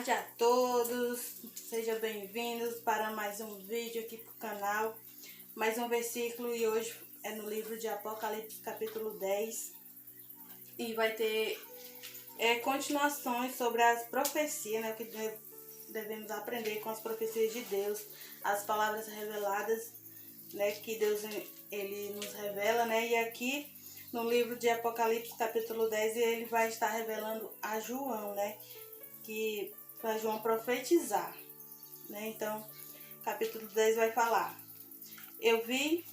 tarde a todos, sejam bem-vindos para mais um vídeo aqui pro canal, mais um versículo, e hoje é no livro de Apocalipse capítulo 10 e vai ter continuações sobre as profecias, né, que devemos aprender com as profecias de Deus, as palavras reveladas, né, que Deus ele nos revela, né, e aqui no livro de Apocalipse capítulo 10 ele vai estar revelando a João, né, que para João profetizar, né? Então, capítulo 10 vai falar: Eu vi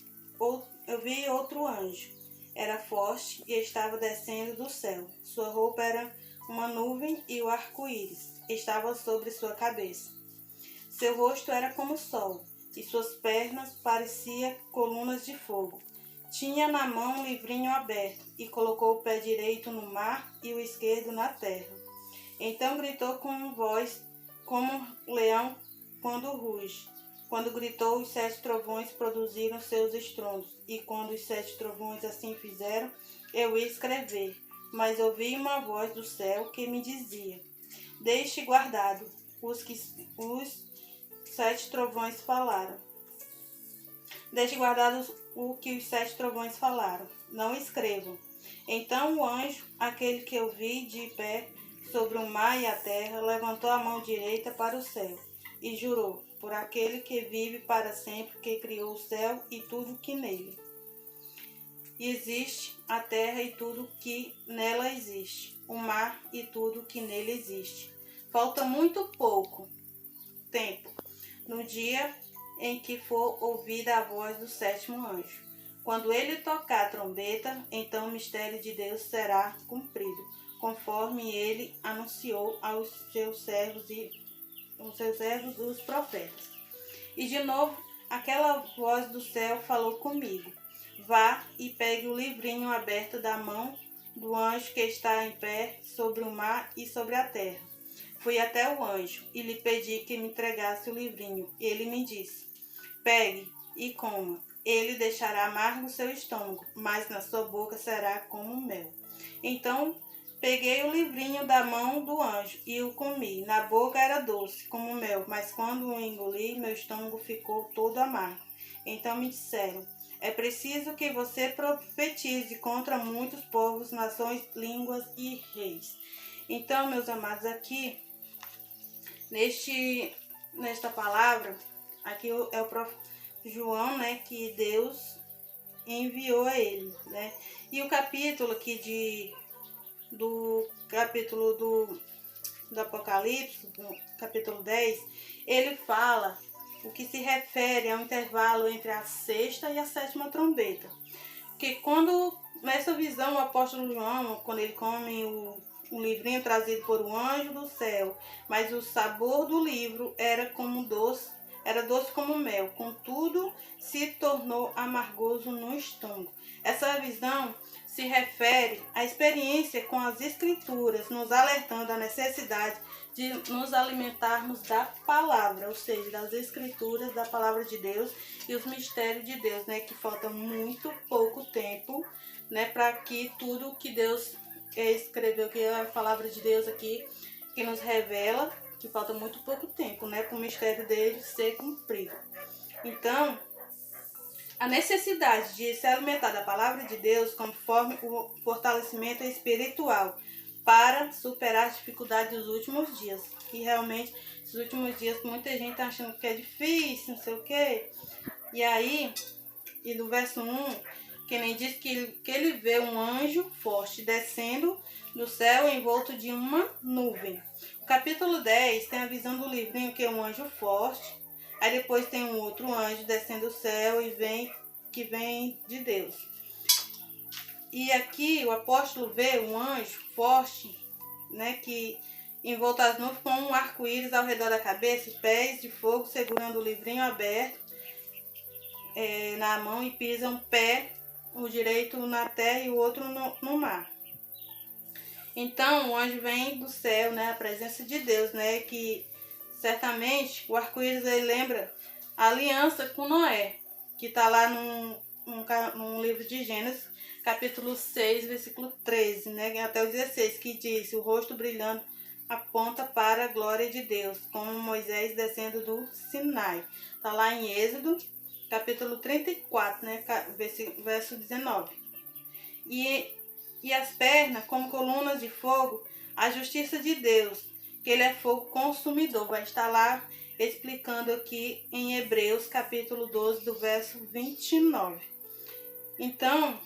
outro anjo, era forte e estava descendo do céu. Sua roupa era uma nuvem e o arco-íris estava sobre sua cabeça. Seu rosto era como o sol e suas pernas pareciam colunas de fogo. Tinha na mão um livrinho aberto e colocou o pé direito no mar e o esquerdo na terra. Então gritou com voz como um leão quando ruge. Quando gritou, os 7 trovões produziram seus estrondos. E quando os 7 trovões assim fizeram, eu ia escrever. Mas ouvi uma voz do céu que me dizia: Deixe guardado os 7 trovões falaram. Deixe guardado o que os 7 trovões falaram. Não escrevam. Então o anjo, aquele que eu vi de pé sobre o mar e a terra, levantou a mão direita para o céu e jurou por aquele que vive para sempre, que criou o céu e tudo que nele existe, a terra e tudo que nela existe, o mar e tudo que nele existe. Falta muito pouco tempo no dia em que for ouvida a voz do 7º anjo. Quando ele tocar a trombeta, então o mistério de Deus será cumprido, conforme ele anunciou aos seus servos os profetas. E de novo, aquela voz do céu falou comigo: Vá e pegue o livrinho aberto da mão do anjo que está em pé sobre o mar e sobre a terra. Fui até o anjo e lhe pedi que me entregasse o livrinho. Ele me disse: Pegue e coma. Ele deixará amargo o seu estômago, mas na sua boca será como mel. Então peguei o livrinho da mão do anjo e o comi. Na boca era doce, como mel, mas quando o engoli, meu estômago ficou todo amargo. Então me disseram: É preciso que você profetize contra muitos povos, nações, línguas e reis. Então, meus amados, aqui, nesta palavra, aqui é o profeta João, né, que Deus enviou a ele, né? E o capítulo aqui do capítulo do Apocalipse, do capítulo 10, ele fala o que se refere ao intervalo entre a 6ª e a 7ª trombeta. Porque quando, nessa visão, o apóstolo João, quando ele come o livrinho trazido por um anjo do céu, mas o sabor do livro era doce como mel, contudo se tornou amargoso no estômago. Essa visão se refere à experiência com as escrituras, nos alertando a necessidade de nos alimentarmos da palavra, ou seja, das escrituras, da palavra de Deus e os mistérios de Deus, né, que falta muito pouco tempo, né, para que tudo que Deus escreveu, que é a palavra de Deus aqui, que nos revela, que falta muito pouco tempo, né, para o mistério dele ser cumprido. Então, a necessidade de se alimentar da palavra de Deus conforme o fortalecimento espiritual para superar as dificuldades dos últimos dias. E realmente, esses últimos dias, muita gente está achando que é difícil, não sei o quê. E aí, e no verso 1, que nem diz que ele vê um anjo forte descendo do céu envolto de uma nuvem. O capítulo 10 tem a visão do livrinho, que é um anjo forte. Aí depois tem um outro anjo descendo do céu que vem de Deus. E aqui o apóstolo vê um anjo forte, né, que envolto as nuvens com um arco-íris ao redor da cabeça, pés de fogo segurando o livrinho aberto na mão, e pisa um pé, o direito na terra e o outro no mar. Então o anjo vem do céu, né, a presença de Deus, né, que certamente o arco-íris lembra a aliança com Noé, que está lá num livro de Gênesis, capítulo 6, versículo 13, né, até o 16, que diz: o rosto brilhando aponta para a glória de Deus, como Moisés descendo do Sinai. Está lá em Êxodo, capítulo 34, né, verso 19. E as pernas, como colunas de fogo, a justiça de Deus, que ele é fogo consumidor. Vai estar lá explicando aqui em Hebreus, capítulo 12, do verso 29. Então,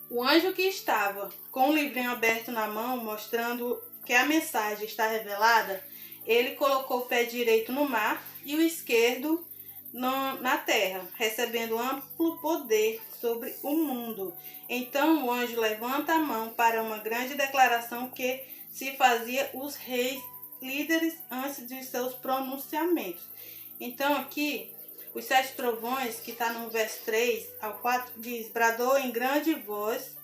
o anjo que estava com o livrinho aberto na mão, mostrando que a mensagem está revelada, ele colocou o pé direito no mar e o esquerdo na terra, recebendo amplo poder sobre o mundo. Então o anjo levanta a mão para uma grande declaração que se fazia os reis líderes antes de seus pronunciamentos. Então aqui, os 7 trovões, que está no verso 3 ao 4, diz: bradou em grande voz,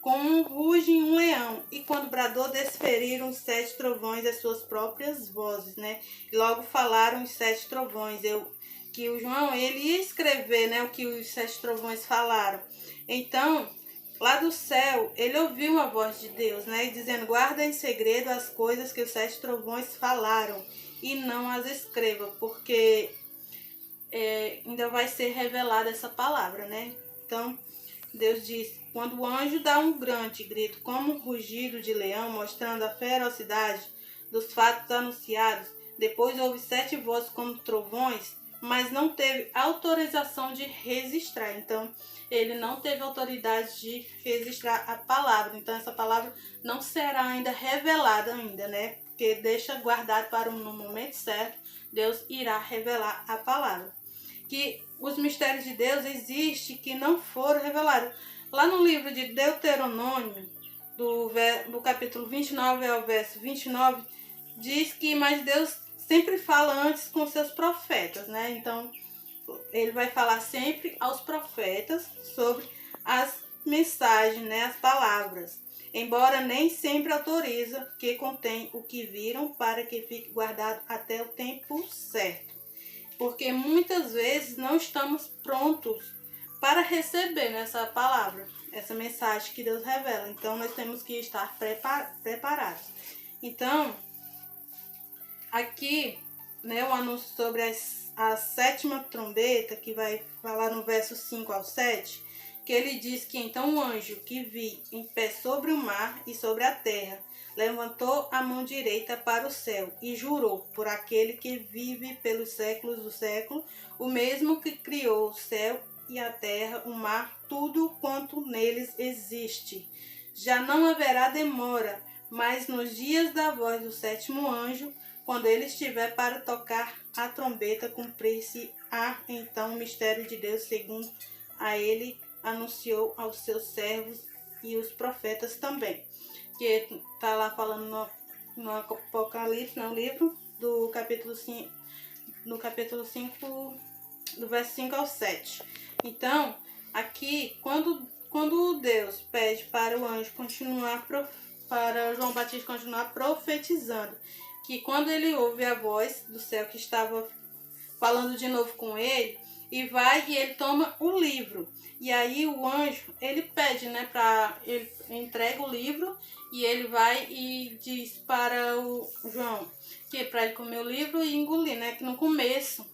como ruge um leão. E quando bradou, desferiram os 7 trovões as suas próprias vozes, né? E logo falaram os 7 trovões. Que o João, ele ia escrever, né, o que os 7 trovões falaram. Então, lá do céu, ele ouviu a voz de Deus, né, dizendo: guarda em segredo as coisas que os 7 trovões falaram e não as escreva, porque ainda vai ser revelada essa palavra, né? Então, Deus diz: quando o anjo dá um grande grito, como um rugido de leão, mostrando a ferocidade dos fatos anunciados, depois houve 7 vozes como trovões, mas não teve autorização de registrar. Então, ele não teve autoridade de registrar a palavra. Então, essa palavra não será ainda revelada ainda, né? Porque deixa guardado para no momento certo, Deus irá revelar a palavra. Que os mistérios de Deus existem que não foram revelados. Lá no livro de Deuteronômio, do capítulo 29 ao verso 29, diz que mas Deus sempre fala antes com seus profetas, né? Então, ele vai falar sempre aos profetas sobre as mensagens, né? As palavras. Embora nem sempre autoriza que contém o que viram para que fique guardado até o tempo certo. Porque muitas vezes não estamos prontos para receber essa palavra, essa mensagem que Deus revela. Então, nós temos que estar preparados. Então, aqui, né, o anúncio sobre a 7ª trombeta, que vai falar no verso 5 ao 7, que ele diz que então o anjo que vi em pé sobre o mar e sobre a terra, levantou a mão direita para o céu e jurou por aquele que vive pelos séculos do século, o mesmo que criou o céu e a terra, o mar, tudo quanto neles existe. Já não haverá demora, mas nos dias da voz do 7º anjo, quando ele estiver para tocar a trombeta, cumprir-se-á então o mistério de Deus, segundo a ele anunciou aos seus servos e os profetas também. Que está lá falando no Apocalipse, no livro do capítulo 5, do verso 5 ao 7. Então, aqui, quando Deus pede para o anjo continuar, para João Batista continuar profetizando, que quando ele ouve a voz do céu que estava falando de novo com ele, e vai e ele toma o livro. E aí o anjo, ele pede, né, ele entrega o livro e ele vai e diz para o João que é para ele comer o livro e engolir, né, que no começo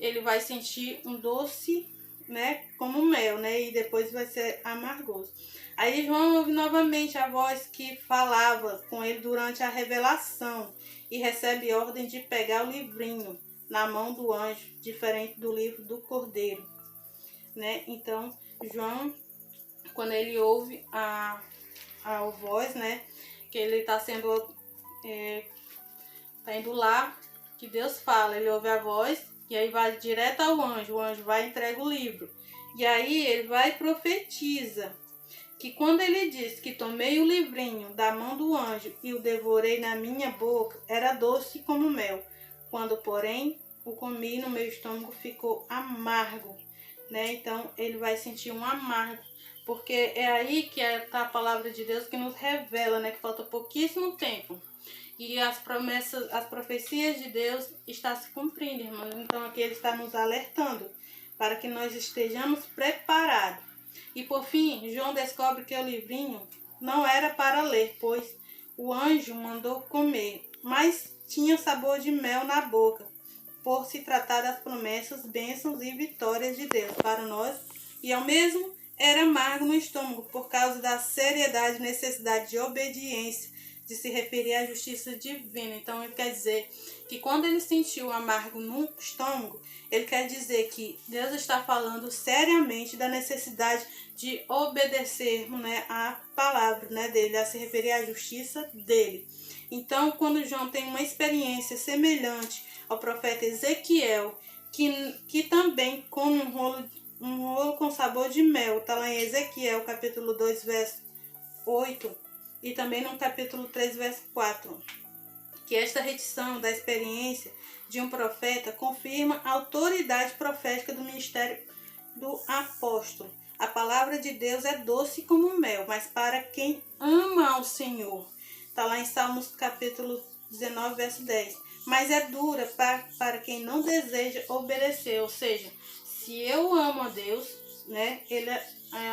ele vai sentir um doce, né, como mel, né, e depois vai ser amargoso. Aí João ouve novamente a voz que falava com ele durante a revelação e recebe ordem de pegar o livrinho na mão do anjo, diferente do livro do Cordeiro, né? Então, João, quando ele ouve a voz, né, que ele está sendo, tá indo lá, que Deus fala, ele ouve a voz, e aí vai direto ao anjo, o anjo vai e entrega o livro. E aí ele vai e profetiza, que quando ele diz que tomei o livrinho da mão do anjo e o devorei na minha boca, era doce como mel. Quando, porém, o comi, no meu estômago ficou amargo, né? Então, ele vai sentir um amargo, porque é aí que está a palavra de Deus que nos revela, né? Que falta pouquíssimo tempo. E as promessas, as profecias de Deus estão se cumprindo, irmãos. Então, aqui ele está nos alertando para que nós estejamos preparados. E, por fim, João descobre que o livrinho não era para ler, pois o anjo mandou comer, mas tinha sabor de mel na boca, por se tratar das promessas, bênçãos e vitórias de Deus para nós, e ao mesmo era amargo no estômago, por causa da seriedade e necessidade de obediência, de se referir à justiça divina. Então, ele quer dizer que quando ele sentiu amargo no estômago, ele quer dizer que Deus está falando seriamente da necessidade de obedecermos, né, a palavra, né, dele, a se referir à justiça dele. Então, quando João tem uma experiência semelhante ao profeta Ezequiel, que também come um rolo com sabor de mel, está lá em Ezequiel, capítulo 2, verso 8, e também no capítulo 3, verso 4, que esta retição da experiência de um profeta confirma a autoridade profética do ministério do apóstolo. A palavra de Deus é doce como mel, mas para quem ama ao Senhor. Está lá em Salmos capítulo 19, verso 10. Mas é dura para quem não deseja obedecer. Ou seja, se eu amo a Deus, né,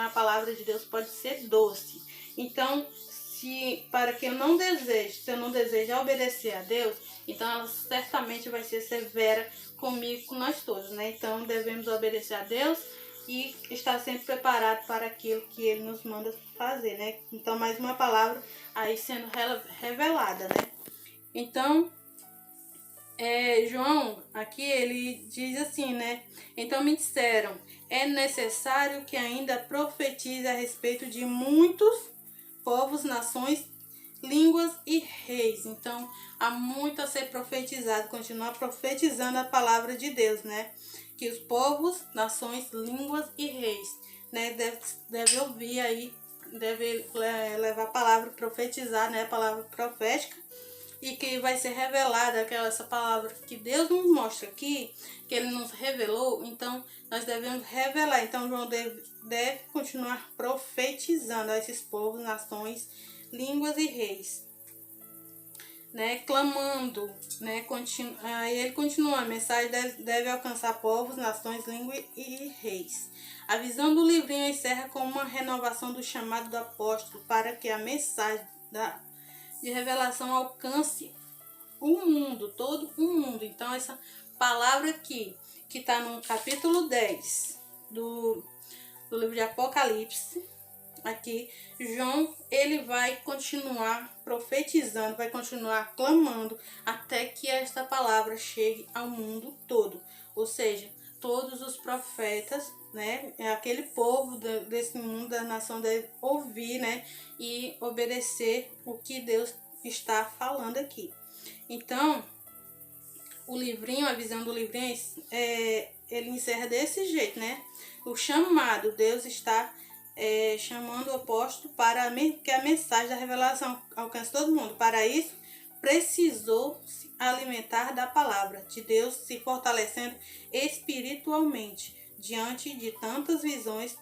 a palavra de Deus pode ser doce. Então, se eu não desejo obedecer a Deus, então ela certamente vai ser severa comigo, com nós todos, né? Então devemos obedecer a Deus e estar sempre preparado para aquilo que Ele nos manda fazer, né? Então, mais uma palavra aí sendo revelada, né? Então, João, aqui ele diz assim, né? Então me disseram, é necessário que ainda profetize a respeito de muitos povos, nações, línguas e reis. Então, há muito a ser profetizado, continuar profetizando a palavra de Deus, né? Que os povos, nações, línguas e reis, né? Deve ouvir aí, deve levar a palavra, profetizar, né? A palavra profética, e que vai ser revelada essa palavra que Deus nos mostra aqui, que Ele nos revelou. Então nós devemos revelar. Então João deve continuar profetizando a esses povos, nações, línguas e reis, né, clamando, né, aí ele continua, a mensagem deve alcançar povos, nações, línguas e reis. A visão do livrinho encerra com uma renovação do chamado do apóstolo para que a mensagem de revelação alcance o mundo, todo o mundo. Então essa palavra aqui, que está no capítulo 10 do livro de Apocalipse, aqui, João, ele vai continuar profetizando, vai continuar clamando até que esta palavra chegue ao mundo todo. Ou seja, todos os profetas, né, aquele povo desse mundo, da nação, deve ouvir, né, e obedecer o que Deus está falando aqui. Então, o livrinho, a visão do livrinho, ele encerra desse jeito, né? O chamado, Deus está chamando o apóstolo para que a mensagem da revelação alcance todo mundo. Para isso, precisou se alimentar da palavra de Deus, se fortalecendo espiritualmente. Diante de tantas visões,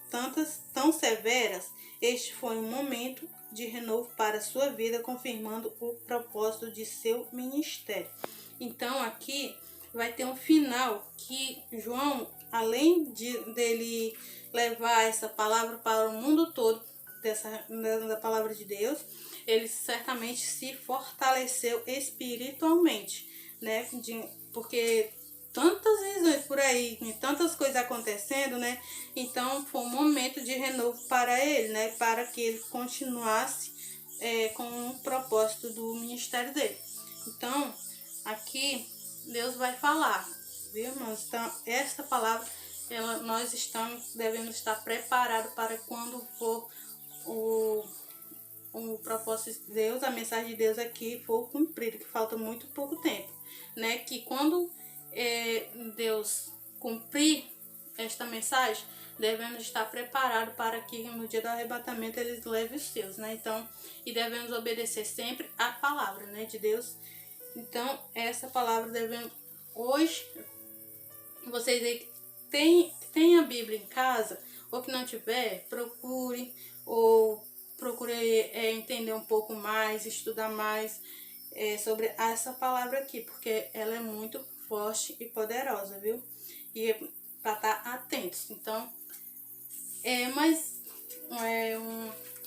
tão severas, este foi um momento de renovo para a sua vida, confirmando o propósito de seu ministério. Então aqui vai ter um final que João, além dele levar essa palavra para o mundo todo, da palavra de Deus, ele certamente se fortaleceu espiritualmente, né? Porque tantas visões por aí, tantas coisas acontecendo, né? Então foi um momento de renovo para ele, né? Para que ele continuasse com o propósito do ministério dele. Então, aqui Deus vai falar, viu, irmãos? Então, esta palavra, nós devemos estar preparados para quando for o propósito de Deus, a mensagem de Deus aqui for cumprida, que falta muito pouco tempo, né? Que quando Deus cumprir esta mensagem, devemos estar preparados para que no dia do arrebatamento eles levem os seus, né? Então, e devemos obedecer sempre a palavra, né, de Deus. Então, essa palavra devemos hoje, vocês aí que tem a Bíblia em casa, ou que não tiver, procure entender um pouco mais, estudar mais sobre essa palavra aqui, porque ela é muito forte e poderosa, viu? E para estar atentos. Então,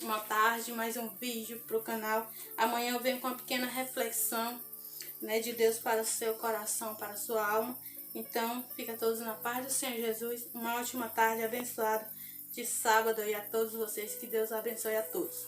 uma tarde, mais um vídeo para o canal. Amanhã eu venho com uma pequena reflexão, né, de Deus para o seu coração, para a sua alma. Então, fica todos na paz do Senhor Jesus. Uma ótima tarde abençoada de sábado e a todos vocês. Que Deus abençoe a todos.